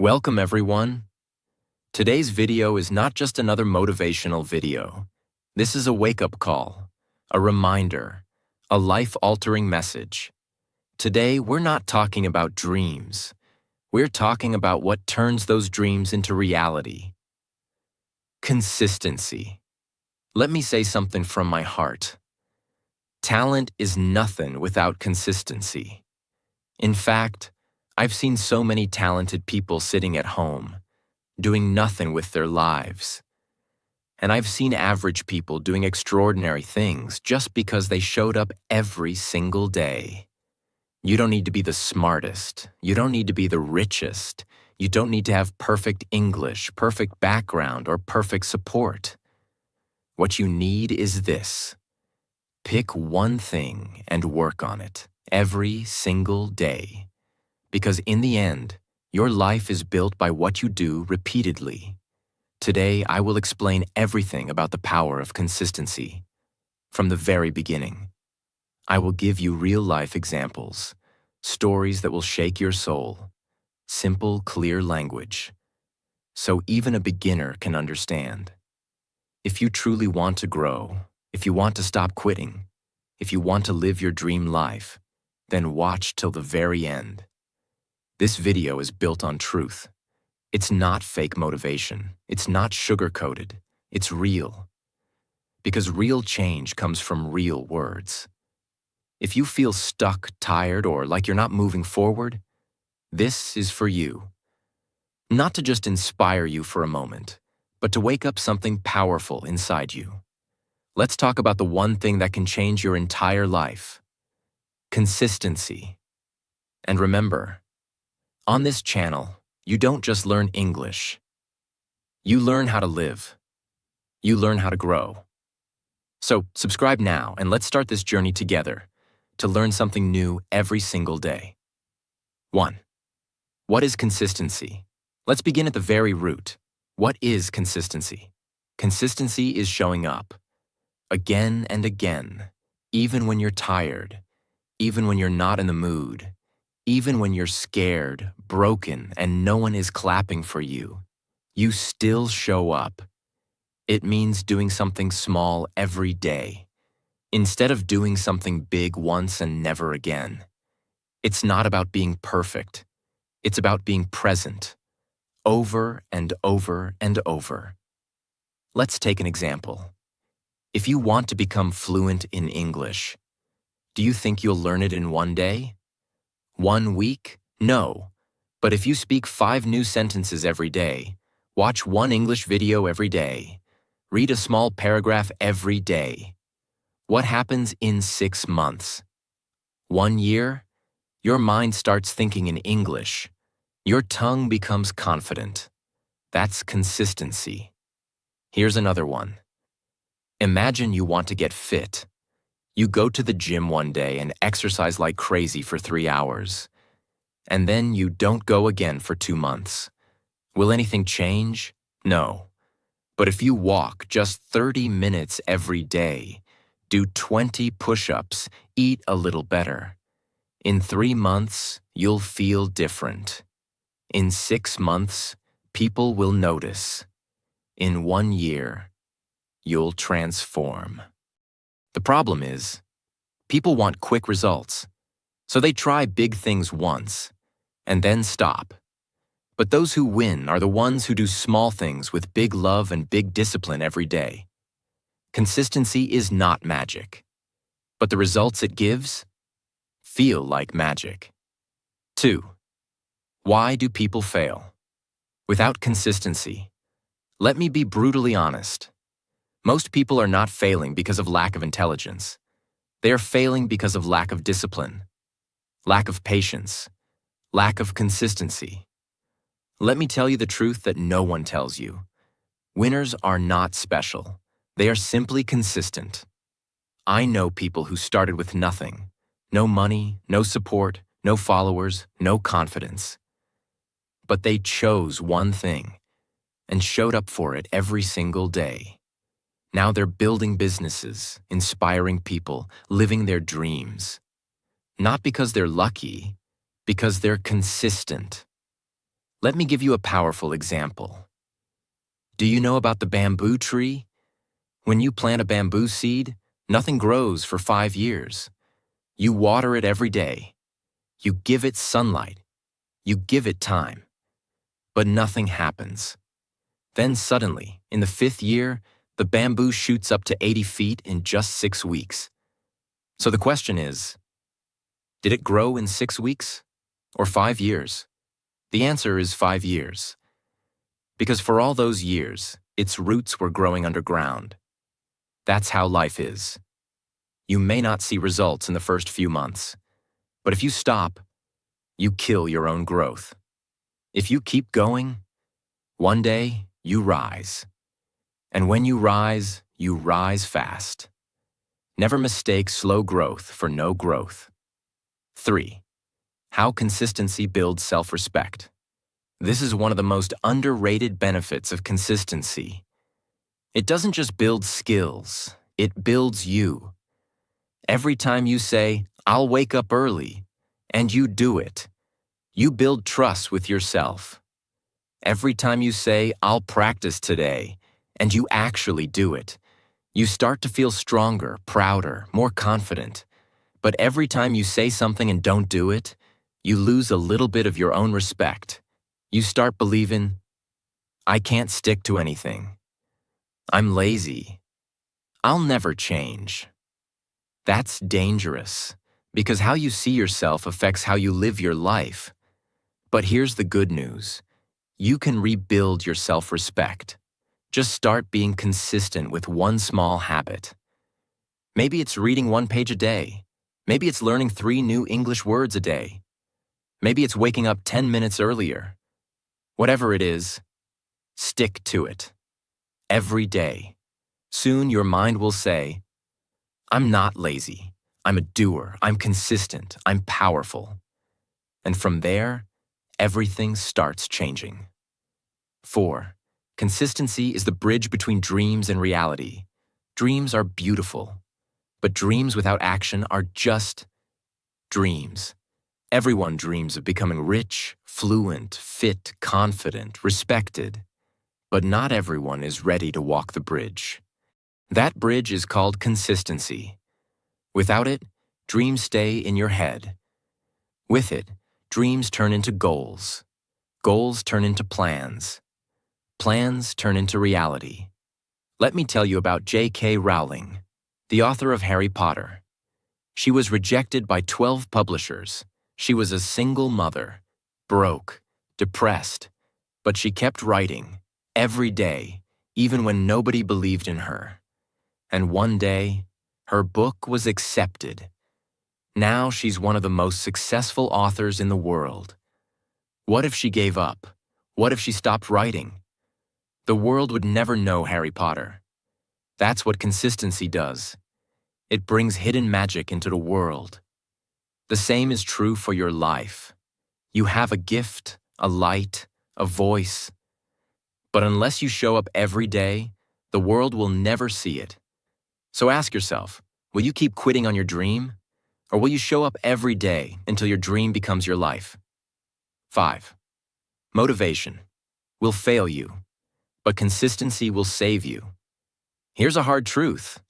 Welcome everyone. Today's video is not just another motivational video. This is a wake-up call, a reminder, a life-altering message. Today, we're not talking about dreams. We're talking about what turns those dreams into reality. Consistency. Let me say something from my heart. Talent is nothing without consistency. In fact, I've seen so many talented people sitting at home, doing nothing with their lives. And I've seen average people doing extraordinary things just because they showed up every single day. You don't need to be the smartest. You don't need to be the richest. You don't need to have perfect English, perfect background, or perfect support. What you need is this. Pick one thing and work on it every single day. Because in the end, your life is built by what you do repeatedly. Today, I will explain everything about the power of consistency. From the very beginning, I will give you real-life examples, stories that will shake your soul, simple, clear language, so even a beginner can understand. If you truly want to grow, if you want to stop quitting, if you want to live your dream life, then watch till the very end. This video is built on truth. It's not fake motivation. It's not sugar-coated. It's real. Because real change comes from real words. If you feel stuck, tired, or like you're not moving forward, this is for you. Not to just inspire you for a moment, but to wake up something powerful inside you. Let's talk about the one thing that can change your entire life. Consistency. And remember, on this channel, you don't just learn English. You learn how to live. You learn how to grow. So subscribe now and let's start this journey together to learn something new every single day. 1. What is consistency? Let's begin at the very root. What is consistency? Consistency is showing up. Again and again, even when you're tired, even when you're not in the mood, even when you're scared, broken, and no one is clapping for you, you still show up. It means doing something small every day, instead of doing something big once and never again. It's not about being perfect. It's about being present, over and over and over. Let's take an example. If you want to become fluent in English, do you think you'll learn it in one day? 1 week? No. But if you speak 5 new sentences every day, watch 1 English video every day, read a small paragraph every day, what happens in 6 months? 1 year? Your mind starts thinking in English. Your tongue becomes confident. That's consistency. Here's another one. Imagine you want to get fit. You go to the gym one day and exercise like crazy for 3 hours. And then you don't go again for 2 months. Will anything change? No. But if you walk just 30 minutes every day, do 20 push-ups, eat a little better, in 3 months, you'll feel different. In 6 months, people will notice. In 1 year, you'll transform. The problem is, people want quick results, so they try big things once, and then stop. But those who win are the ones who do small things with big love and big discipline every day. Consistency is not magic, but the results it gives feel like magic. 2. Why do people fail? Without consistency, let me be brutally honest. Most people are not failing because of lack of intelligence. They are failing because of lack of discipline, lack of patience, lack of consistency. Let me tell you the truth that no one tells you. Winners are not special. They are simply consistent. I know people who started with nothing. No money, no support, no followers, no confidence. But they chose one thing and showed up for it every single day. Now they're building businesses, inspiring people, living their dreams. Not because they're lucky, because they're consistent. Let me give you a powerful example. Do you know about the bamboo tree? When you plant a bamboo seed, nothing grows for 5 years. You water it every day. You give it sunlight. You give it time. But nothing happens. Then suddenly, in the 5th year, the bamboo shoots up to 80 feet in just 6 weeks. So the question is, did it grow in 6 weeks or 5 years? The answer is 5 years. Because for all those years, its roots were growing underground. That's how life is. You may not see results in the first few months, but if you stop, you kill your own growth. If you keep going, one day you rise. And when you rise fast. Never mistake slow growth for no growth. 3. How consistency builds self-respect. This is one of the most underrated benefits of consistency. It doesn't just build skills, it builds you. Every time you say, "I'll wake up early," and you do it, you build trust with yourself. Every time you say, "I'll practice today," and you actually do it, you start to feel stronger, prouder, more confident. But every time you say something and don't do it, you lose a little bit of your own respect. You start believing, "I can't stick to anything. I'm lazy. I'll never change." That's dangerous, because how you see yourself affects how you live your life. But here's the good news. You can rebuild your self-respect. Just start being consistent with one small habit. Maybe it's reading 1 page a day. Maybe it's learning 3 new English words a day. Maybe it's waking up 10 minutes earlier. Whatever it is, stick to it. Every day. Soon your mind will say, "I'm not lazy. I'm a doer. I'm consistent. I'm powerful." And from there, everything starts changing. 4. Consistency is the bridge between dreams and reality. Dreams are beautiful, but dreams without action are just dreams. Everyone dreams of becoming rich, fluent, fit, confident, respected. But not everyone is ready to walk the bridge. That bridge is called consistency. Without it, dreams stay in your head. With it, dreams turn into goals. Goals turn into plans. Plans turn into reality. Let me tell you about J.K. Rowling, the author of Harry Potter. She was rejected by 12 publishers. She was a single mother, broke, depressed, but she kept writing every day, even when nobody believed in her. And one day, her book was accepted. Now she's one of the most successful authors in the world. What if she gave up? What if she stopped writing? The world would never know Harry Potter. That's what consistency does. It brings hidden magic into the world. The same is true for your life. You have a gift, a light, a voice. But unless you show up every day, the world will never see it. So ask yourself, will you keep quitting on your dream? Or will you show up every day until your dream becomes your life? 5. Motivation will fail you, but consistency will save you. Here's a hard truth.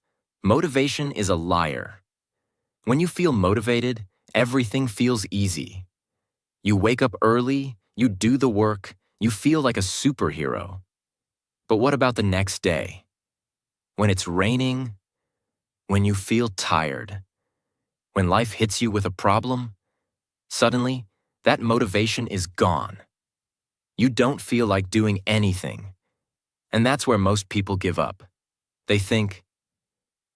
Motivation is a liar. When you feel motivated, everything feels easy. You wake up early, you do the work, you feel like a superhero. But what about the next day? When it's raining? When you feel tired? When life hits you with a problem? Suddenly, that motivation is gone. You don't feel like doing anything. And that's where most people give up. They think,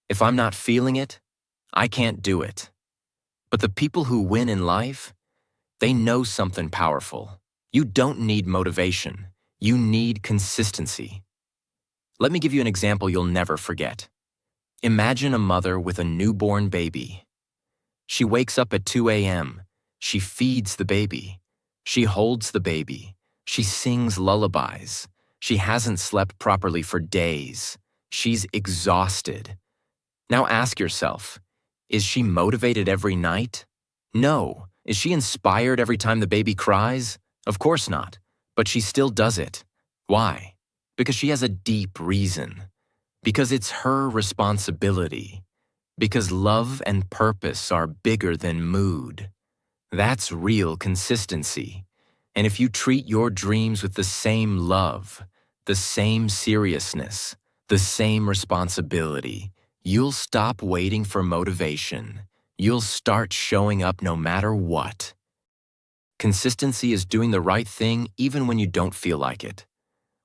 if I'm not feeling it, I can't do it. But the people who win in life, they know something powerful. You don't need motivation. You need consistency. Let me give you an example you'll never forget. Imagine a mother with a newborn baby. She wakes up at 2 a.m. She feeds the baby. She holds the baby. She sings lullabies. She hasn't slept properly for days. She's exhausted. Now ask yourself, is she motivated every night? No. Is she inspired every time the baby cries? Of course not. But she still does it. Why? Because she has a deep reason. Because it's her responsibility. Because love and purpose are bigger than mood. That's real consistency. And if you treat your dreams with the same love, the same seriousness, the same responsibility, you'll stop waiting for motivation. You'll start showing up no matter what. Consistency is doing the right thing even when you don't feel like it.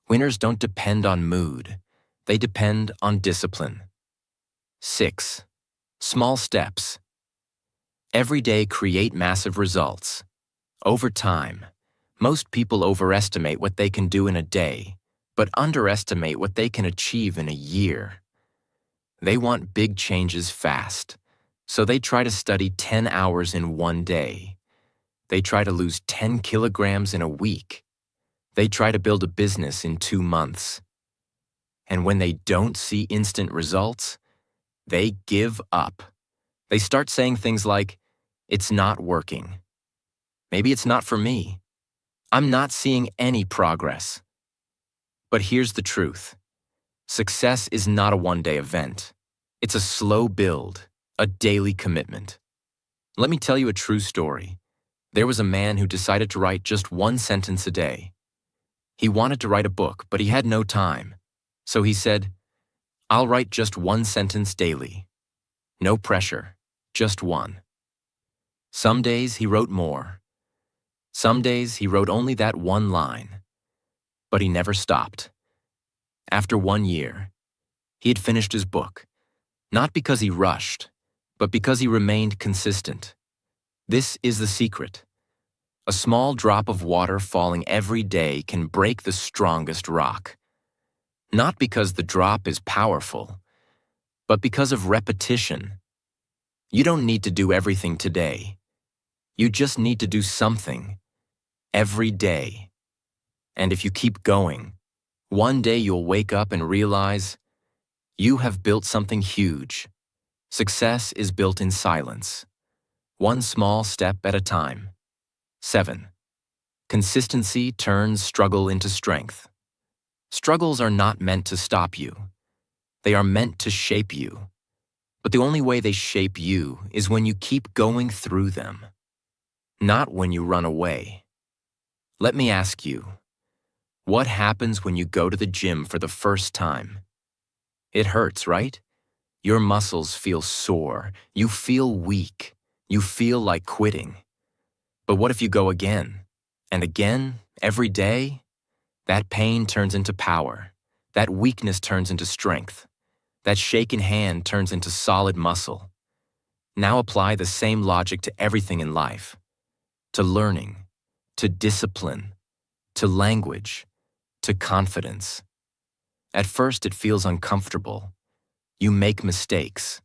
Winners don't depend on mood. They depend on discipline. 6. Small steps. Every day create massive results. Over time, most people overestimate what they can do in a day, but underestimate what they can achieve in a year. They want big changes fast, so they try to study 10 hours in one day. They try to lose 10 kilograms in a week. They try to build a business in 2 months. And when they don't see instant results, they give up. They start saying things like, "It's not working. Maybe it's not for me. I'm not seeing any progress." But here's the truth. Success is not a one-day event. It's a slow build, a daily commitment. Let me tell you a true story. There was a man who decided to write just one sentence a day. He wanted to write a book, but he had no time. So he said, "I'll write just one sentence daily. No pressure, just one." Some days he wrote more. Some days he wrote only that one line. But he never stopped. After 1 year, he had finished his book, not because he rushed, but because he remained consistent. This is the secret. A small drop of water falling every day can break the strongest rock. Not because the drop is powerful, but because of repetition. You don't need to do everything today. You just need to do something every day. And if you keep going, one day you'll wake up and realize you have built something huge. Success is built in silence, one small step at a time. 7. Consistency turns struggle into strength. Struggles are not meant to stop you. They are meant to shape you. But the only way they shape you is when you keep going through them, not when you run away. Let me ask you, what happens when you go to the gym for the first time? It hurts, right? Your muscles feel sore. You feel weak. You feel like quitting. But what if you go again and again, every day? That pain turns into power. That weakness turns into strength. That shaken hand turns into solid muscle. Now apply the same logic to everything in life. To learning, to discipline, to language, to confidence. At first it feels uncomfortable. You make mistakes.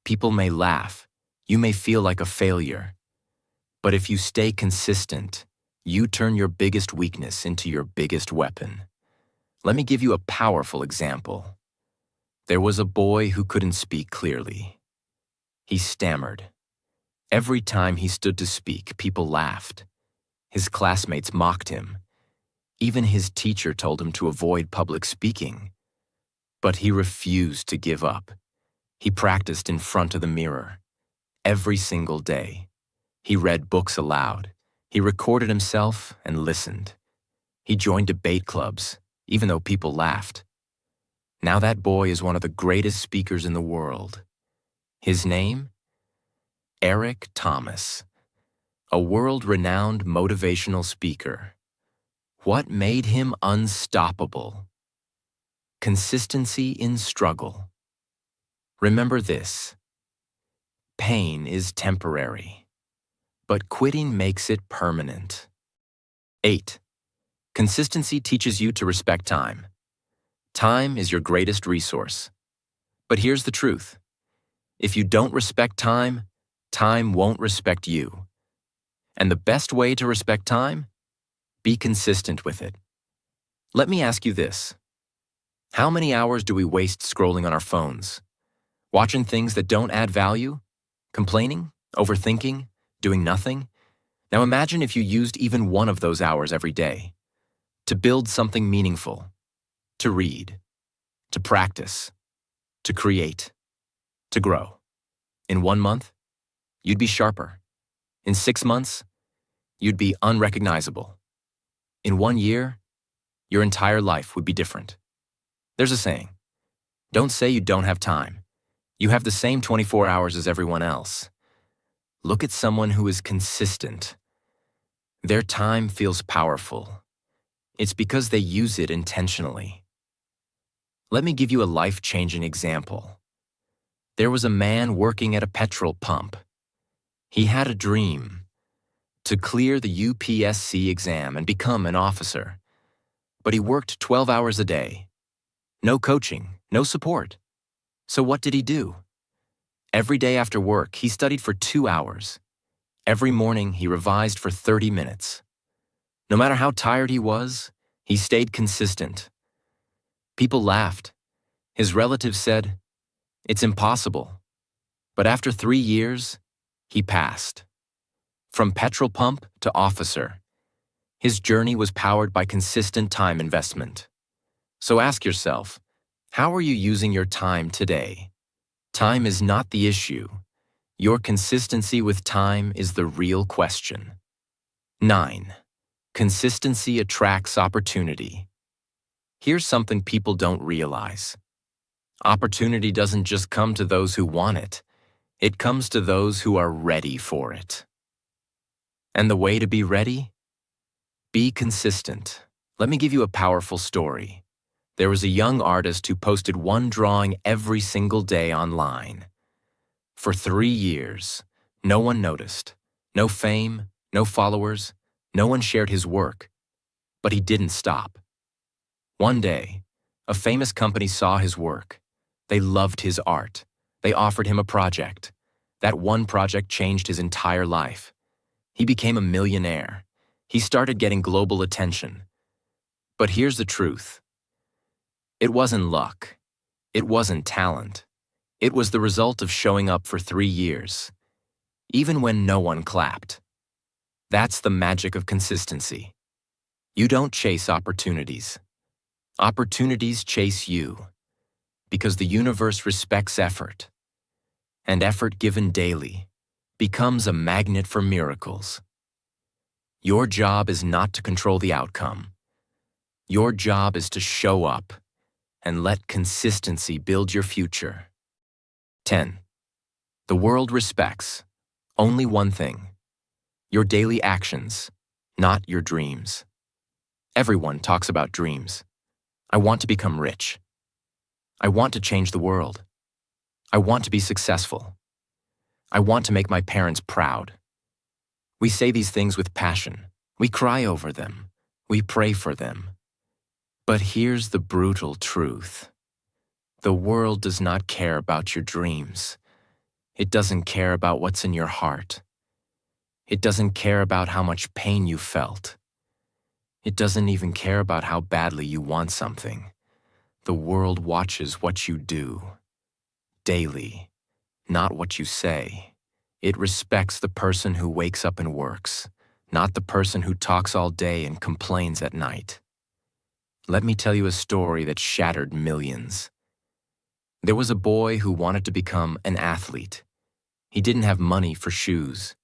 People may laugh. You may feel like a failure. But if you stay consistent, you turn your biggest weakness into your biggest weapon. Let me give you a powerful example. There was a boy who couldn't speak clearly. He stammered. Every time he stood to speak, people laughed. His classmates mocked him. Even his teacher told him to avoid public speaking. But he refused to give up. He practiced in front of the mirror. Every single day. He read books aloud. He recorded himself and listened. He joined debate clubs, even though people laughed. Now that boy is one of the greatest speakers in the world. His name? Eric Thomas, a world-renowned motivational speaker. What made him unstoppable? Consistency in struggle. Remember this. Pain is temporary, but quitting makes it permanent. 8. Consistency teaches you to respect time. Time is your greatest resource. But here's the truth. If you don't respect time, time won't respect you. And the best way to respect time? Be consistent with it. Let me ask you this. How many hours do we waste scrolling on our phones? Watching things that don't add value? Complaining? Overthinking? Doing nothing? Now imagine if you used even one of those hours every day. to build something meaningful, to read, to practice, to create, to grow. In 1 month, you'd be sharper. In 6 months, you'd be unrecognizable. In 1 year, your entire life would be different. There's a saying, don't say you don't have time. You have the same 24 hours as everyone else. Look at someone who is consistent. Their time feels powerful. It's because they use it intentionally. Let me give you a life-changing example. There was a man working at a petrol pump. He had a dream to clear the UPSC exam and become an officer. But he worked 12 hours a day. No coaching, no support. So what did he do? Every day after work, he studied for 2 hours. Every morning, he revised for 30 minutes. No matter how tired he was, he stayed consistent. People laughed. His relatives said, "It's impossible." But after 3 years, he passed. From petrol pump to officer, his journey was powered by consistent time investment. So ask yourself, how are you using your time today? Time is not the issue. Your consistency with time is the real question. 9. Consistency attracts opportunity. Here's something people don't realize. Opportunity doesn't just come to those who want it. It comes to those who are ready for it. And the way to be ready? Be consistent. Let me give you a powerful story. There was a young artist who posted one drawing every single day online. For 3 years, no one noticed. No fame, no followers, no one shared his work. But he didn't stop. One day, a famous company saw his work. They loved his art. They offered him a project. That one project changed his entire life. He became a millionaire. He started getting global attention. But here's the truth. It wasn't luck. It wasn't talent. It was the result of showing up for 3 years, even when no one clapped. That's the magic of consistency. You don't chase opportunities. Opportunities chase you, because the universe respects effort, and effort given daily becomes a magnet for miracles. Your job is not to control the outcome. Your job is to show up and let consistency build your future. 10. The world respects only one thing: your daily actions, not your dreams. Everyone talks about dreams. I want to become rich. I want to change the world. I want to be successful. I want to make my parents proud. We say these things with passion. We cry over them. We pray for them. But here's the brutal truth. The world does not care about your dreams. It doesn't care about what's in your heart. It doesn't care about how much pain you felt. It doesn't even care about how badly you want something. The world watches what you do daily, not what you say. It respects the person who wakes up and works, not the person who talks all day and complains at night. Let me tell you a story that shattered millions. There was a boy who wanted to become an athlete. He didn't have money for shoes,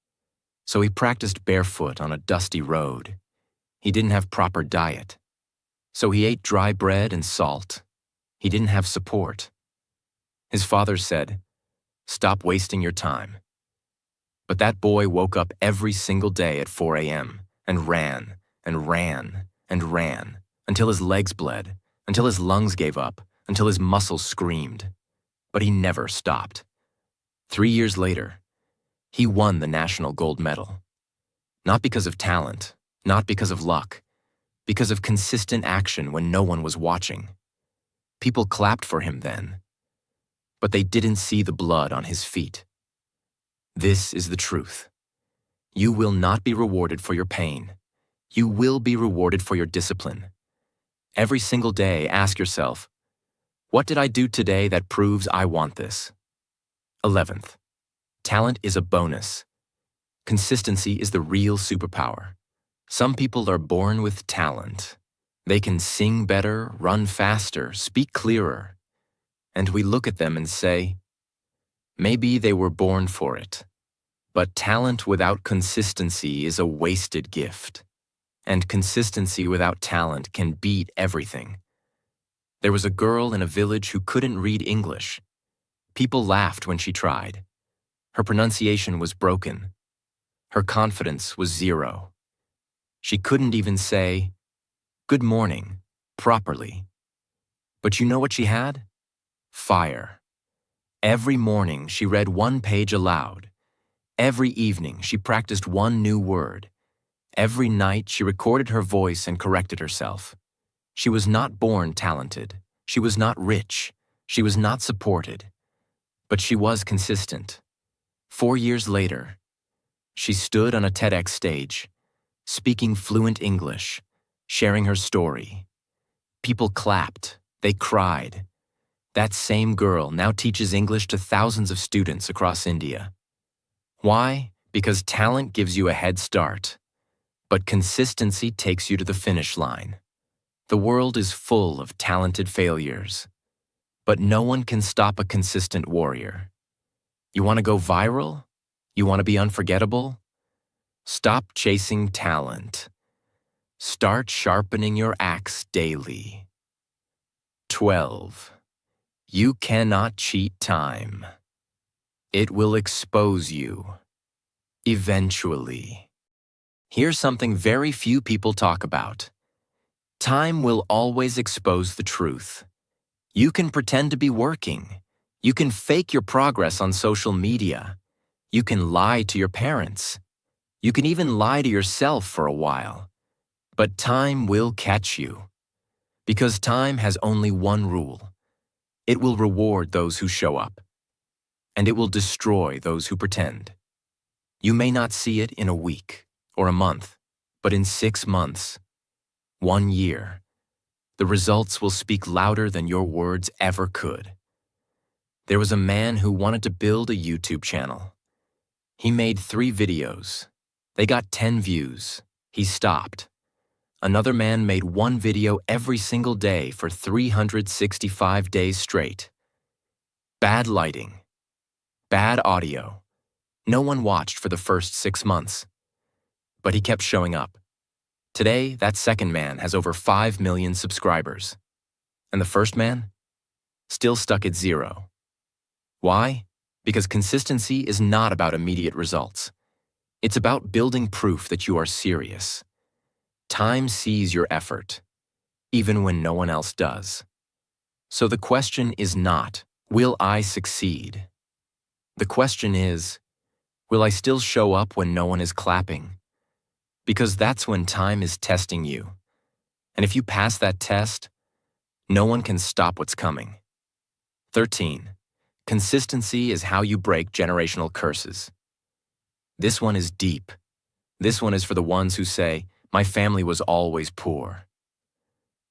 so he practiced barefoot on a dusty road. He didn't have proper diet, so he ate dry bread and salt. He didn't have support. His father said, "Stop wasting your time." But that boy woke up every single day at 4 a.m. and ran and ran and ran until his legs bled, until his lungs gave up, until his muscles screamed. But he never stopped. 3 years later, he won the national gold medal. Not because of talent, not because of luck, because of consistent action when no one was watching. People clapped for him then, but they didn't see the blood on his feet. This is the truth. You will not be rewarded for your pain. You will be rewarded for your discipline. Every single day, ask yourself, what did I do today that proves I want this? 11th, talent is a bonus. Consistency is the real superpower. Some people are born with talent. They can sing better, run faster, speak clearer. And we look at them and say, maybe they were born for it. But talent without consistency is a wasted gift. And consistency without talent can beat everything. There was a girl in a village who couldn't read English. People laughed when she tried. Her pronunciation was broken. Her confidence was zero. She couldn't even say, "Good morning," properly. But you know what she had? Fire. Every morning she read one page aloud. Every evening she practiced one new word. Every night she recorded her voice and corrected herself. She was not born talented. She was not rich. She was not supported. But she was consistent. 4 years later, she stood on a TEDx stage, speaking fluent English, sharing her story. People clapped. They cried. That same girl now teaches English to thousands of students across India. Why? Because talent gives you a head start, but consistency takes you to the finish line. The world is full of talented failures, but no one can stop a consistent warrior. You want to go viral? You want to be unforgettable? Stop chasing talent. Start sharpening your axe daily. 12. You cannot cheat time. It will expose you. Eventually. Here's something very few people talk about. Time will always expose the truth. You can pretend to be working. You can fake your progress on social media. You can lie to your parents. You can even lie to yourself for a while. But time will catch you. Because time has only one rule. It will reward those who show up. And it will destroy those who pretend. You may not see it in a week or a month, but in 6 months, 1 year, the results will speak louder than your words ever could. There was a man who wanted to build a YouTube channel. He made 3 videos. They got 10 views. He stopped. Another man made 1 video every single day for 365 days straight. Bad lighting. Bad audio. No one watched for the first 6 months. But he kept showing up. Today, that second man has over 5 million subscribers. And the first man? Still stuck at 0. Why? Because consistency is not about immediate results. It's about building proof that you are serious. Time sees your effort, even when no one else does. So the question is not, will I succeed? The question is, will I still show up when no one is clapping? Because that's when time is testing you. And if you pass that test, no one can stop what's coming. 13. Consistency is how you break generational curses. This one is deep. This one is for the ones who say, my family was always poor.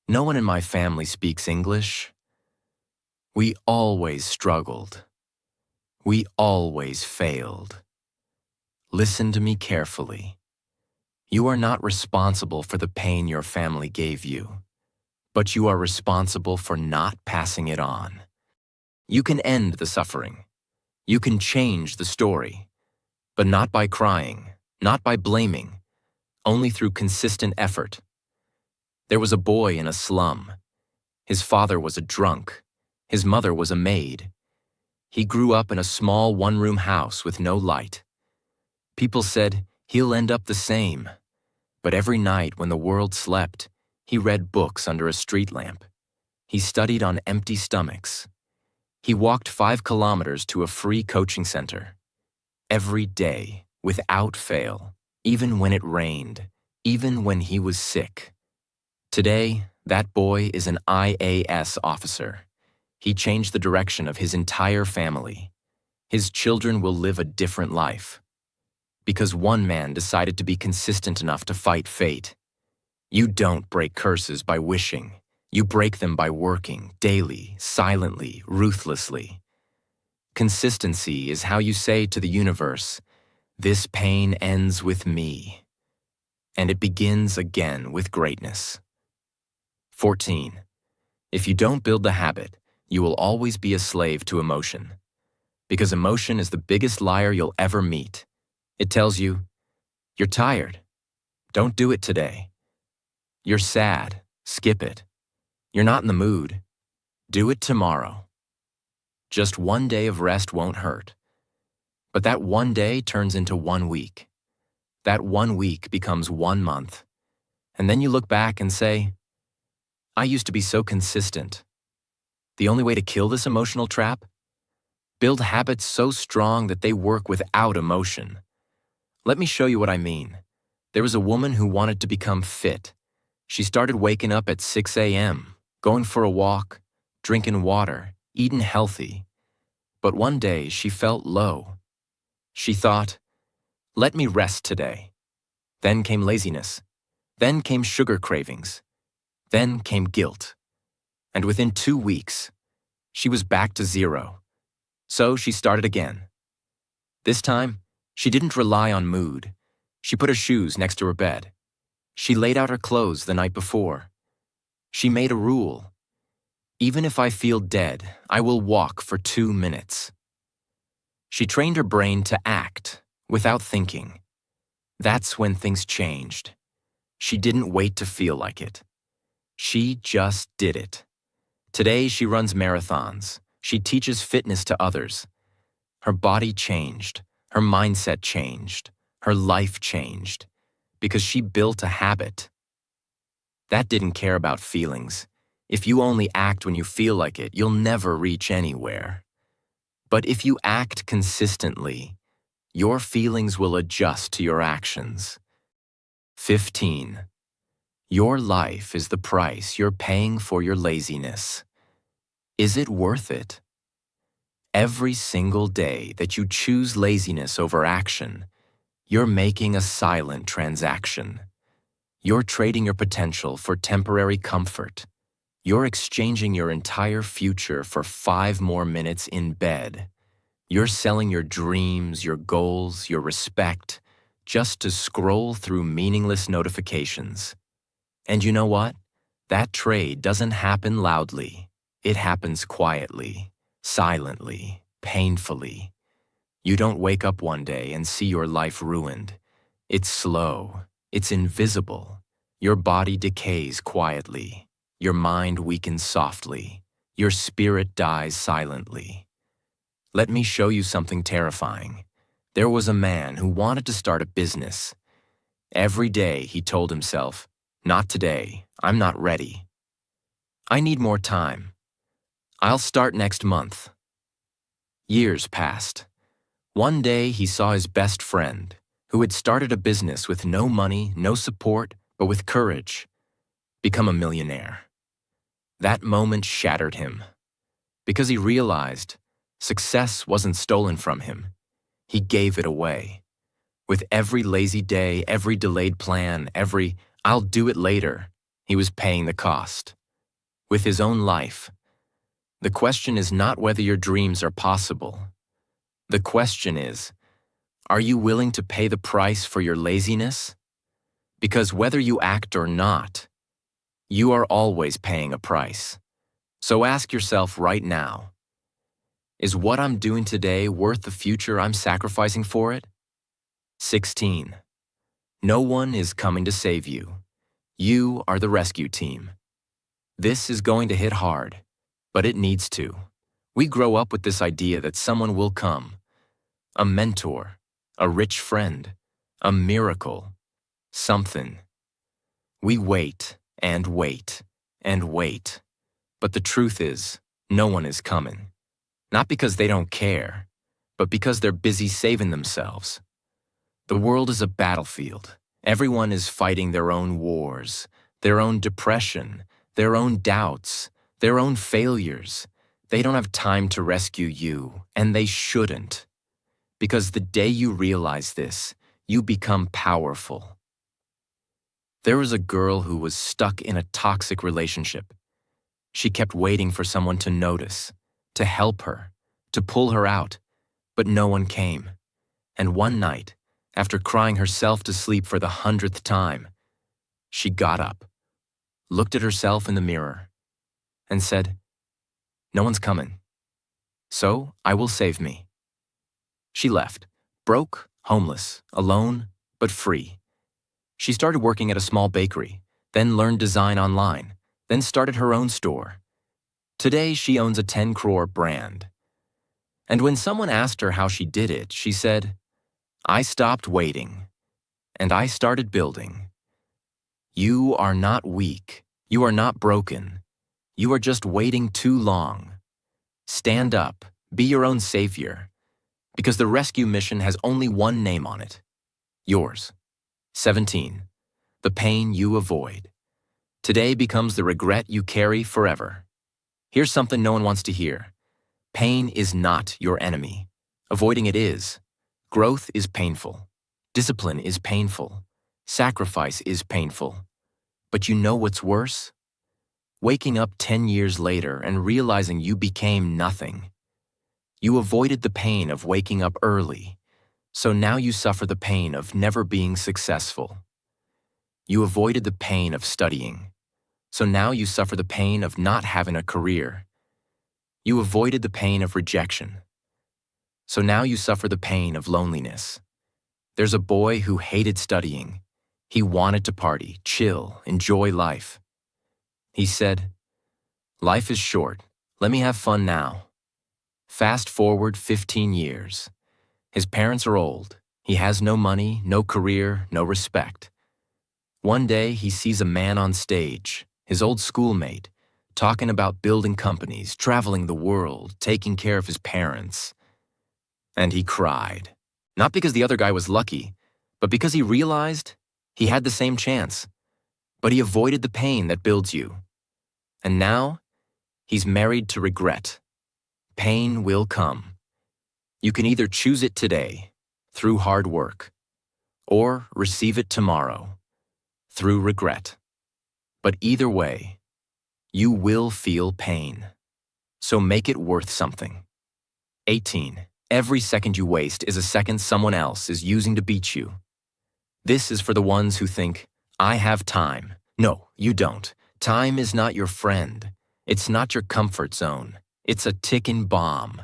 No one in my family speaks English. We always struggled. We always failed. Listen to me carefully. You are not responsible for the pain your family gave you, but you are responsible for not passing it on. You can end the suffering. You can change the story, but not by crying, not by blaming, only through consistent effort. There was a boy in a slum. His father was a drunk. His mother was a maid. He grew up in a small one-room house with no light. People said, he'll end up the same. But every night when the world slept, he read books under a street lamp. He studied on empty stomachs. He walked 5 kilometers to a free coaching center. Every day, without fail, even when it rained, even when he was sick. Today, that boy is an IAS officer. He changed the direction of his entire family. His children will live a different life. Because one man decided to be consistent enough to fight fate. You don't break curses by wishing. You break them by working, daily, silently, ruthlessly. Consistency is how you say to the universe, this pain ends with me. And it begins again with greatness. 14. If you don't build the habit, you will always be a slave to emotion. Because emotion is the biggest liar you'll ever meet. It tells you, you're tired. Don't do it today. You're sad. Skip it. You're not in the mood. Do it tomorrow. Just one day of rest won't hurt. But that one day turns into 1 week. That 1 week becomes 1 month. And then you look back and say, I used to be so consistent. The only way to kill this emotional trap? Build habits so strong that they work without emotion. Let me show you what I mean. There was a woman who wanted to become fit. She started waking up at 6 a.m., going for a walk, drinking water, eating healthy. But one day she felt low. She thought, let me rest today. Then came laziness. Then came sugar cravings. Then came guilt. And within 2 weeks, she was back to zero. So she started again. This time, she didn't rely on mood. She put her shoes next to her bed. She laid out her clothes the night before. She made a rule. Even if I feel dead, I will walk for 2 minutes. She trained her brain to act without thinking. That's when things changed. She didn't wait to feel like it. She just did it. Today she runs marathons. She teaches fitness to others. Her body changed. Her mindset changed. Her life changed. Because she built a habit. That didn't care about feelings. If you only act when you feel like it, you'll never reach anywhere. But if you act consistently, your feelings will adjust to your actions. 15. Your life is the price you're paying for your laziness. Is it worth it? Every single day that you choose laziness over action, you're making a silent transaction. You're trading your potential for temporary comfort. You're exchanging your entire future for 5 more minutes in bed. You're selling your dreams, your goals, your respect, just to scroll through meaningless notifications. And you know what? That trade doesn't happen loudly. It happens quietly, silently, painfully. You don't wake up one day and see your life ruined. It's slow. It's invisible. Your body decays quietly. Your mind weakens softly. Your spirit dies silently. Let me show you something terrifying. There was a man who wanted to start a business. Every day he told himself, not today, I'm not ready. I need more time. I'll start next month. Years passed. One day he saw his best friend, who had started a business with no money, no support, but with courage, become a millionaire. That moment shattered him, because he realized success wasn't stolen from him. He gave it away. With every lazy day, every delayed plan, every I'll do it later, he was paying the cost. With his own life. The question is not whether your dreams are possible. The question is, are you willing to pay the price for your laziness? Because whether you act or not, you are always paying a price. So ask yourself right now, is what I'm doing today worth the future I'm sacrificing for it? 16. No one is coming to save you. You are the rescue team. This is going to hit hard, but it needs to. We grow up with this idea that someone will come. A mentor, a rich friend, a miracle, something. We wait and wait and wait. But the truth is, no one is coming. Not because they don't care, but because they're busy saving themselves. The world is a battlefield. Everyone is fighting their own wars, their own depression, their own doubts, their own failures. They don't have time to rescue you, and they shouldn't. Because the day you realize this, you become powerful. There was a girl who was stuck in a toxic relationship. She kept waiting for someone to notice, to help her, to pull her out, but no one came. And one night, after crying herself to sleep for the 100th time, she got up, looked at herself in the mirror, and said, "No one's coming, so I will save me." She left, broke, homeless, alone, but free. She started working at a small bakery, then learned design online, then started her own store. Today, she owns a 10 crore brand. And when someone asked her how she did it, she said, "I stopped waiting, and I started building." You are not weak. You are not broken. You are just waiting too long. Stand up. Be your own savior. Because the rescue mission has only one name on it. Yours. 17. The pain you avoid. Today becomes the regret you carry forever. Here's something no one wants to hear. Pain is not your enemy. Avoiding it is. Growth is painful. Discipline is painful. Sacrifice is painful. But you know what's worse? Waking up 10 years later and realizing you became nothing. You avoided the pain of waking up early, so now you suffer the pain of never being successful. You avoided the pain of studying, so now you suffer the pain of not having a career. You avoided the pain of rejection, so now you suffer the pain of loneliness. There's a boy who hated studying. He wanted to party, chill, enjoy life. He said, "Life is short. Let me have fun now." Fast forward 15 years. His parents are old. He has no money, no career, no respect. One day, he sees a man on stage, his old schoolmate, talking about building companies, traveling the world, taking care of his parents. And he cried. Not because the other guy was lucky, but because he realized he had the same chance. But he avoided the pain that builds you. And now, he's married to regret. Pain will come. You can either choose it today, through hard work, or receive it tomorrow, through regret. But either way, you will feel pain. So make it worth something. 18. Every second you waste is a second someone else is using to beat you. This is for the ones who think, "I have time." No, you don't. Time is not your friend. It's not your comfort zone. It's a ticking bomb.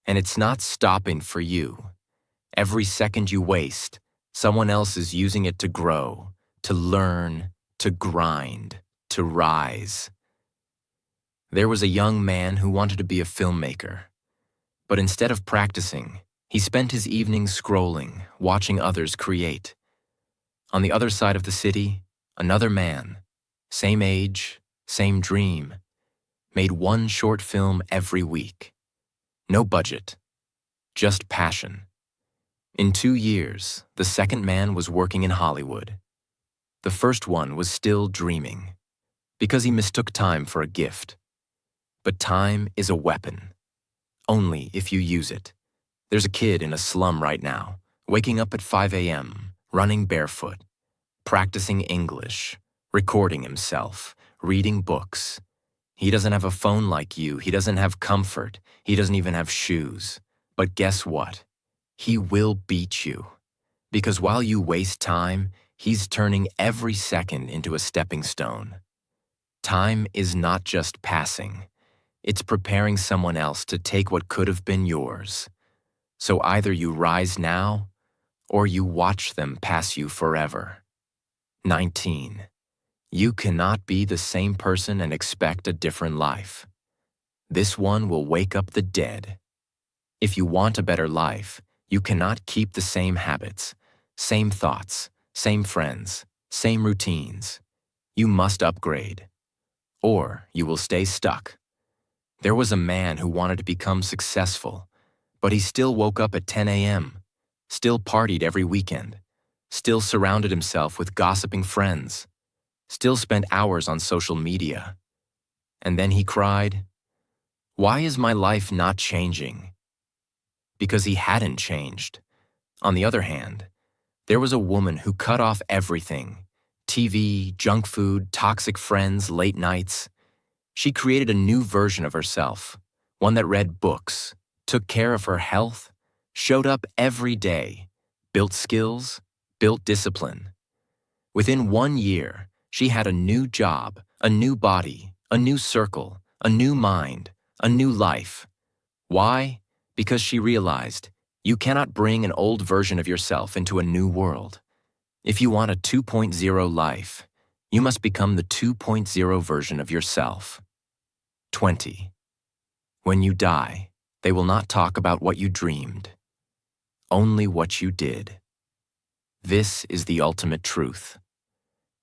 And it's not stopping for you. Every second you waste, someone else is using it to grow, to learn, to grind, to rise. There was a young man who wanted to be a filmmaker. But instead of practicing, he spent his evenings scrolling, watching others create. On the other side of the city, another man, same age, same dream, made one short film every week. No budget, just passion. In 2 years, the second man was working in Hollywood. The first one was still dreaming, because he mistook time for a gift. But time is a weapon, only if you use it. There's a kid in a slum right now, waking up at 5 a.m., running barefoot, practicing English, recording himself, reading books. He doesn't have a phone like you. He doesn't have comfort. He doesn't even have shoes. But guess what? He will beat you. Because while you waste time, he's turning every second into a stepping stone. Time is not just passing. It's preparing someone else to take what could have been yours. So either you rise now, or you watch them pass you forever. 19. You cannot be the same person and expect a different life. This one will wake up the dead. If you want a better life, you cannot keep the same habits, same thoughts, same friends, same routines. You must upgrade, or you will stay stuck. There was a man who wanted to become successful, but he still woke up at 10 a.m., still partied every weekend, still surrounded himself with gossiping friends, still spent hours on social media. And then he cried, "Why is my life not changing?" Because he hadn't changed. On the other hand, there was a woman who cut off everything: TV, junk food, toxic friends, late nights. She created a new version of herself, one that read books, took care of her health, showed up every day, built skills, built discipline. Within 1 year, she had a new job, A new body, a new circle, a new mind, a new life. Why? Because she realized you cannot bring an old version of yourself into a new world. If you want a 2.0 life, you must become the 2.0 version of yourself. 20. When you die, they will not talk about what you dreamed, only what you did. This is the ultimate truth,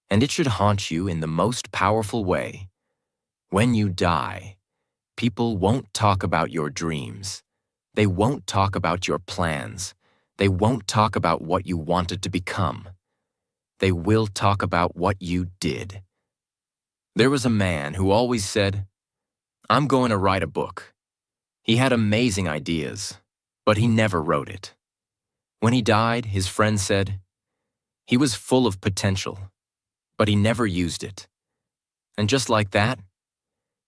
and it should haunt you in the most powerful way. When you die, people won't talk about your dreams. They won't talk about your plans. They won't talk about what you wanted to become. They will talk about what you did. There was a man who always said, "I'm going to write a book." He had amazing ideas, but he never wrote it. When he died, his friends said, he was full of potential, but he never used it. And just like that,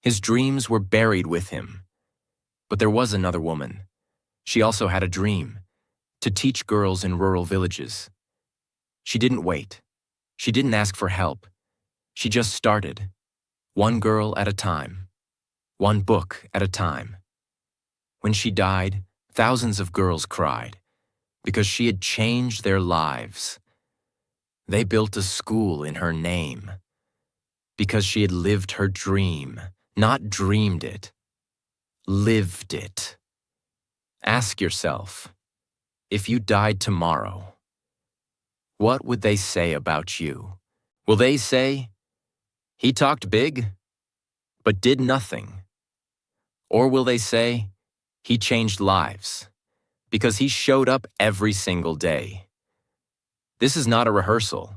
his dreams were buried with him. But there was another woman. She also had a dream, to teach girls in rural villages. She didn't wait. She didn't ask for help. She just started, one girl at a time, one book at a time. When she died, thousands of girls cried because she had changed their lives. They built a school in her name because she had lived her dream, not dreamed it, lived it. Ask yourself, if you died tomorrow, what would they say about you? Will they say, he talked big, but did nothing? Or will they say, he changed lives, because he showed up every single day? This is not a rehearsal.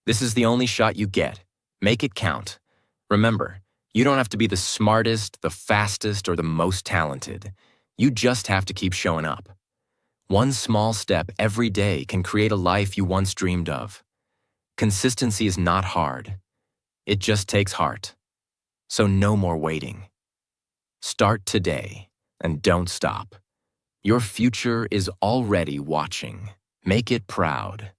This is the only shot you get. Make it count. Remember, you don't have to be the smartest, the fastest, or the most talented. You just have to keep showing up. One small step every day can create a life you once dreamed of. Consistency is not hard. It just takes heart. So no more waiting. Start today and don't stop. Your future is already watching. Make it proud.